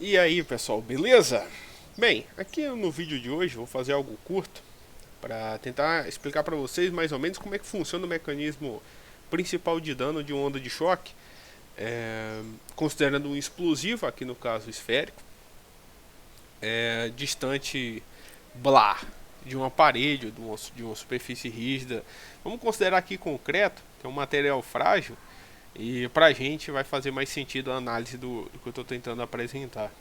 E aí pessoal, beleza? Bem, aqui no vídeo de hoje eu vou fazer algo curto para tentar explicar para vocês mais ou menos como é que funciona o mecanismo principal de dano de uma onda de choque, considerando um explosivo, aqui no caso esférico, distante blá, de uma parede ou de uma superfície rígida. Vamos considerar aqui concreto, que é um material frágil, e pra gente vai fazer mais sentido a análise do que eu estou tentando apresentar.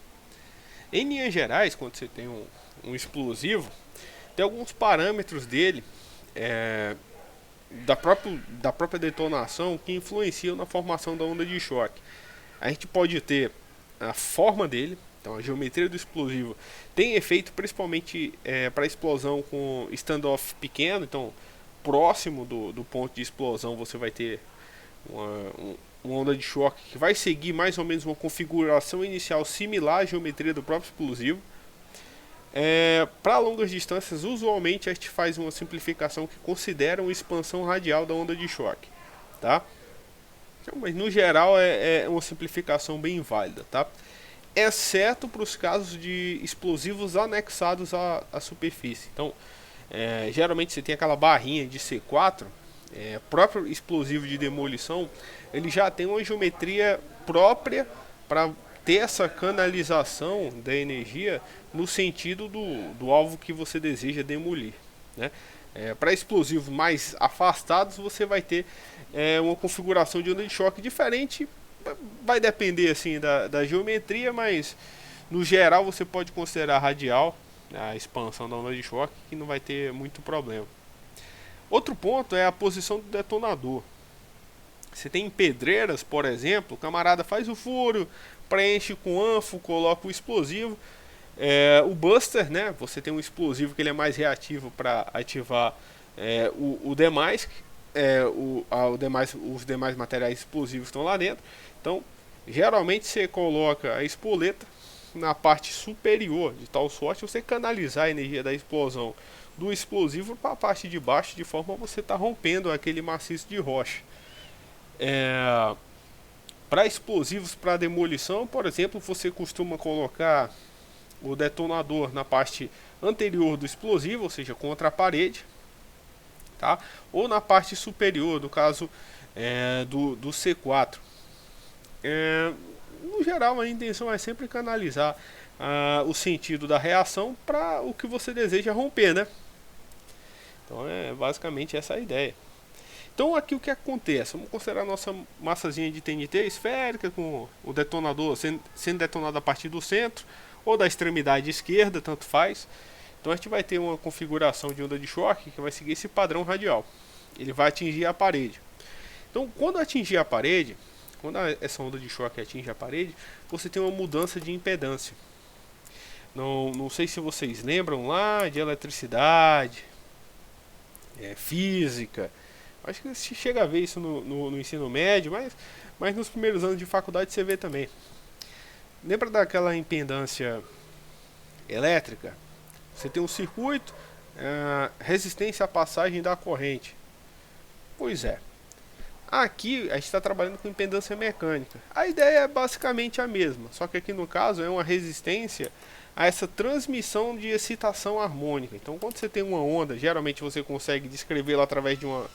Em linhas gerais, quando você tem um explosivo, tem alguns parâmetros dele, é, da própria detonação, que influenciam na formação da onda de choque. A gente pode ter a forma dele, então a geometria do explosivo tem efeito principalmente para explosão com standoff pequeno, então próximo do ponto de explosão você vai ter uma onda de choque que vai seguir mais ou menos uma configuração inicial similar à geometria do próprio explosivo. Para longas distâncias, usualmente a gente faz uma simplificação que considera uma expansão radial da onda de choque, tá? Então, mas no geral é uma simplificação bem válida, tá? Exceto para os casos de explosivos anexados à superfície. Então, geralmente você tem aquela barrinha de C4, próprio explosivo de demolição, ele já tem uma geometria própria para ter essa canalização da energia no sentido do alvo que você deseja demolir, né? Para explosivos mais afastados você vai ter uma configuração de onda de choque diferente, vai depender assim da geometria, mas no geral você pode considerar radial a expansão da onda de choque, que não vai ter muito problema. Outro ponto é a posição do detonador. Você tem pedreiras, por exemplo, o camarada faz o furo, preenche com anfo, coloca o explosivo. O Buster, né? Você tem um explosivo que ele é mais reativo para ativar o demais, os demais materiais explosivos estão lá dentro. Então, geralmente você coloca a espoleta na parte superior, de tal sorte você canalizar a energia da explosão do explosivo para a parte de baixo, de forma a você estar rompendo aquele maciço de rocha. Para explosivos para demolição, por exemplo, você costuma colocar o detonador na parte anterior do explosivo, ou seja, contra a parede, tá? Ou na parte superior, no caso do C4. No geral, a intenção é sempre canalizar o sentido da reação para o que você deseja romper, né? Então é basicamente essa a ideia. Então aqui o que acontece? Vamos considerar a nossa massazinha de TNT esférica, com o detonador sendo detonado a partir do centro ou da extremidade esquerda, tanto faz. Então a gente vai ter uma configuração de onda de choque que vai seguir esse padrão radial. Ele vai atingir a parede. Então quando atingir a parede, quando essa onda de choque atinge a parede, você tem uma mudança de impedância. Não sei se vocês lembram lá de eletricidade, física. Acho que se chega a ver isso no ensino médio, mas nos primeiros anos de faculdade você vê também. Lembra daquela impedância elétrica? Você tem um circuito, resistência à passagem da corrente. Pois é. Aqui a gente está trabalhando com impedância mecânica. A ideia é basicamente a mesma, só que aqui no caso é uma resistência a essa transmissão de excitação harmônica. Então, quando você tem uma onda, geralmente você consegue descrevê-la através de uma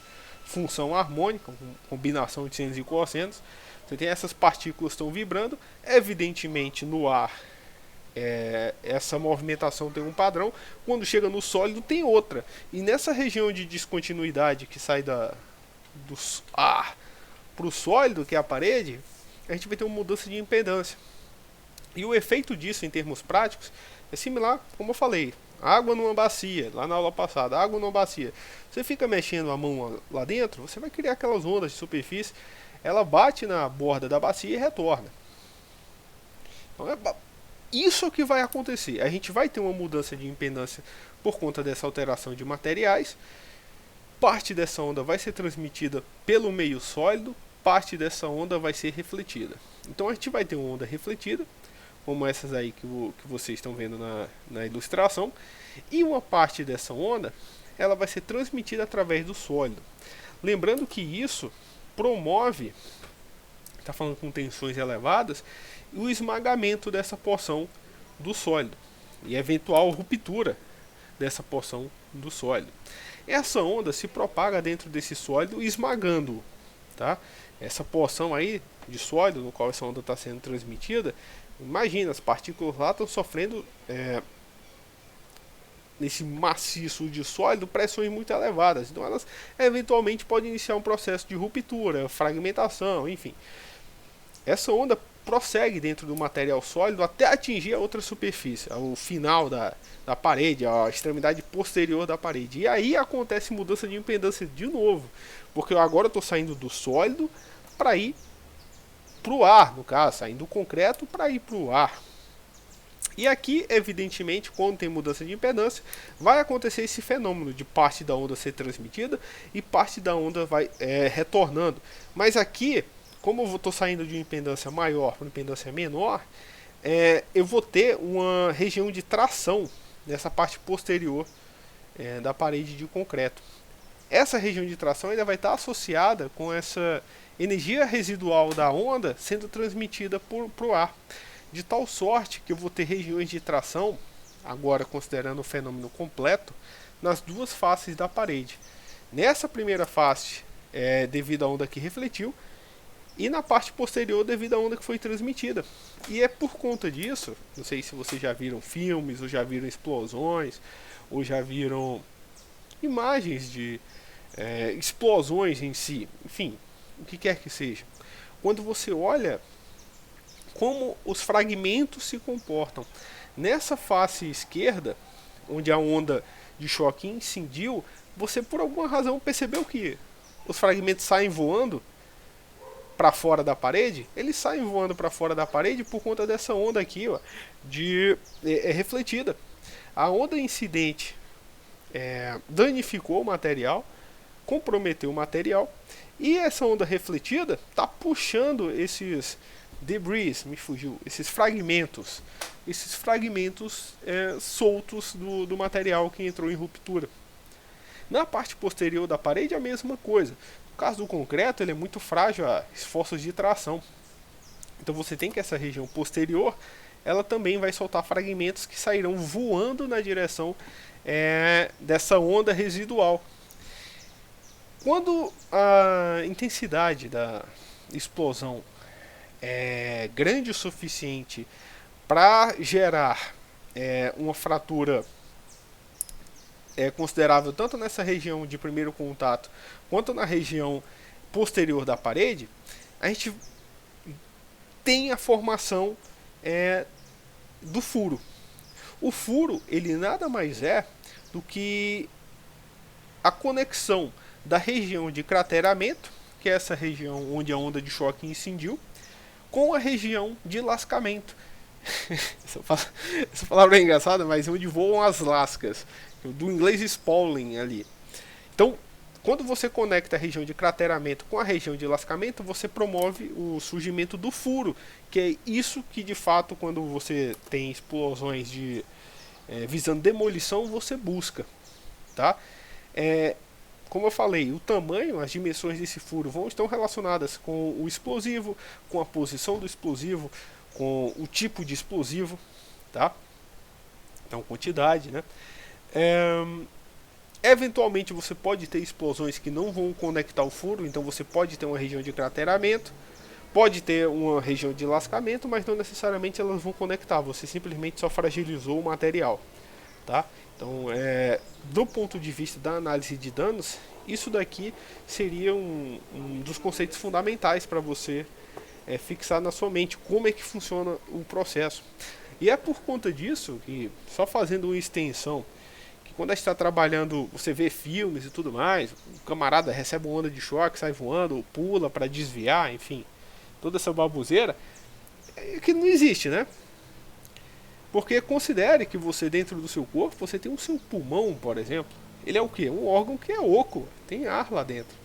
função harmônica, combinação de senos e cossenos. Você tem essas partículas que estão vibrando, evidentemente no ar essa movimentação tem um padrão, quando chega no sólido tem outra. E nessa região de descontinuidade que sai do ar para o sólido, que é a parede, a gente vai ter uma mudança de impedância. E o efeito disso, em termos práticos, é similar, como eu falei, água numa bacia, lá na aula passada, água numa bacia. Você fica mexendo a mão lá dentro, você vai criar aquelas ondas de superfície, ela bate na borda da bacia e retorna. Então isso que vai acontecer. A gente vai ter uma mudança de impedância por conta dessa alteração de materiais. Parte dessa onda vai ser transmitida pelo meio sólido, parte dessa onda vai ser refletida. Então a gente vai ter uma onda refletida, como essas aí que vocês estão vendo na ilustração, e uma parte dessa onda ela vai ser transmitida através do sólido. Lembrando que isso promove, está falando com tensões elevadas, e o esmagamento dessa porção do sólido e eventual ruptura dessa porção do sólido. Essa onda se propaga dentro desse sólido esmagando-o, tá? Essa porção aí de sólido no qual essa onda está sendo transmitida, imagina, as partículas lá estão sofrendo nesse maciço de sólido pressões muito elevadas, então elas eventualmente podem iniciar um processo de ruptura, fragmentação, enfim. Essa onda prossegue dentro do material sólido até atingir a outra superfície, o final da parede, a extremidade posterior da parede. E aí acontece mudança de impedância de novo, porque eu agora estou saindo do sólido para ir para o ar, no caso, saindo do concreto para ir para o ar. E aqui, evidentemente, quando tem mudança de impedância, vai acontecer esse fenômeno de parte da onda ser transmitida e parte da onda vai retornando. Mas aqui, como eu estou saindo de uma impedância maior para uma impedância menor, eu vou ter uma região de tração nessa parte posterior da parede de concreto. Essa região de tração ainda vai estar associada com essa energia residual da onda sendo transmitida para o ar. De tal sorte que eu vou ter regiões de tração, agora considerando o fenômeno completo, nas duas faces da parede. Nessa primeira face, devido à onda que refletiu, e na parte posterior devido à onda que foi transmitida. E é por conta disso, não sei se vocês já viram filmes, ou já viram explosões, ou já viram imagens de explosões em si, enfim, o que quer que seja. Quando você olha como os fragmentos se comportam. Nessa face esquerda, onde a onda de choque incidiu, você por alguma razão percebeu que os fragmentos saem voando para fora da parede. Eles saem voando para fora da parede por conta dessa onda aqui, ó, refletida. A onda incidente danificou o material, comprometeu o material, e essa onda refletida está puxando esses debris, esses fragmentos soltos do material que entrou em ruptura. Na parte posterior da parede a mesma coisa. No caso do concreto, ele é muito frágil a esforços de tração. Então você tem que essa região posterior, ela também vai soltar fragmentos que sairão voando na direção dessa onda residual. Quando a intensidade da explosão é grande o suficiente para gerar uma fratura considerável tanto nessa região de primeiro contato quanto na região posterior da parede, a gente tem a formação do furo. O furo, ele nada mais é do que a conexão da região de crateramento, que é essa região onde a onda de choque incidiu, com a região de lascamento. Essa palavra é engraçada, mas onde voam as lascas, do inglês spalling ali. Então, quando você conecta a região de crateramento com a região de lascamento, você promove o surgimento do furo, que é isso que de fato, quando você tem explosões visando demolição, você busca, tá? Como eu falei, o tamanho, as dimensões desse furo estão relacionadas com o explosivo, com a posição do explosivo, com o tipo de explosivo, tá? Então, quantidade, né? Eventualmente você pode ter explosões que não vão conectar o furo, então você pode ter uma região de crateramento, pode ter uma região de lascamento, mas não necessariamente elas vão conectar, você simplesmente só fragilizou o material, tá? Então, do ponto de vista da análise de danos, isso daqui seria um dos conceitos fundamentais para você fixar na sua mente como é que funciona o processo. E é por conta disso que, só fazendo uma extensão, que quando a gente está trabalhando, você vê filmes e tudo mais, o camarada recebe uma onda de choque, sai voando, pula para desviar, enfim, toda essa baboseira, que não existe, né? Porque considere que você, dentro do seu corpo, você tem o seu pulmão, por exemplo. Ele é o quê? Um órgão que é oco, tem ar lá dentro.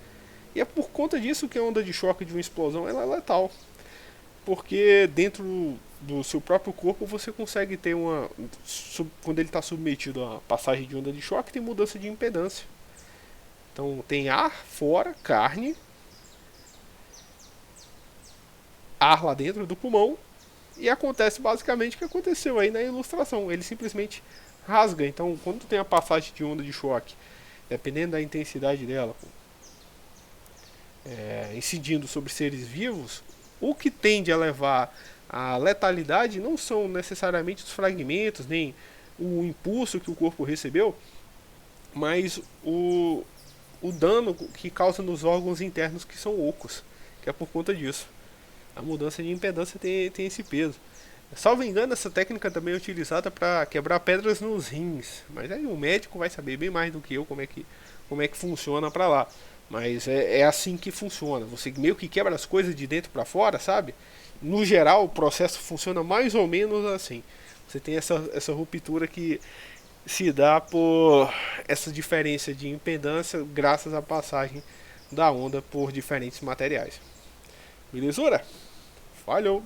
E é por conta disso que a onda de choque de uma explosão ela é letal. Porque dentro do seu próprio corpo você consegue ter quando ele está submetido à passagem de onda de choque, tem mudança de impedância. Então tem ar fora, carne, ar lá dentro do pulmão, E acontece basicamente o que aconteceu aí na ilustração. Ele simplesmente rasga. Então, quando tem a passagem de onda de choque, dependendo da intensidade dela, incidindo sobre seres vivos, o que tende a levar à letalidade não são necessariamente os fragmentos, nem o impulso que o corpo recebeu, mas o dano que causa nos órgãos internos que são ocos, que é por conta disso. A mudança de impedância tem esse peso. Salvo engano, essa técnica também é utilizada para quebrar pedras nos rins, mas aí o médico vai saber bem mais do que eu como é que funciona para lá. Mas é assim que funciona. Você meio que quebra as coisas de dentro para fora, sabe? No geral, o processo funciona mais ou menos assim. Você tem essa ruptura que se dá por essa diferença de impedância graças à passagem da onda por diferentes materiais. Belezura? Falhou!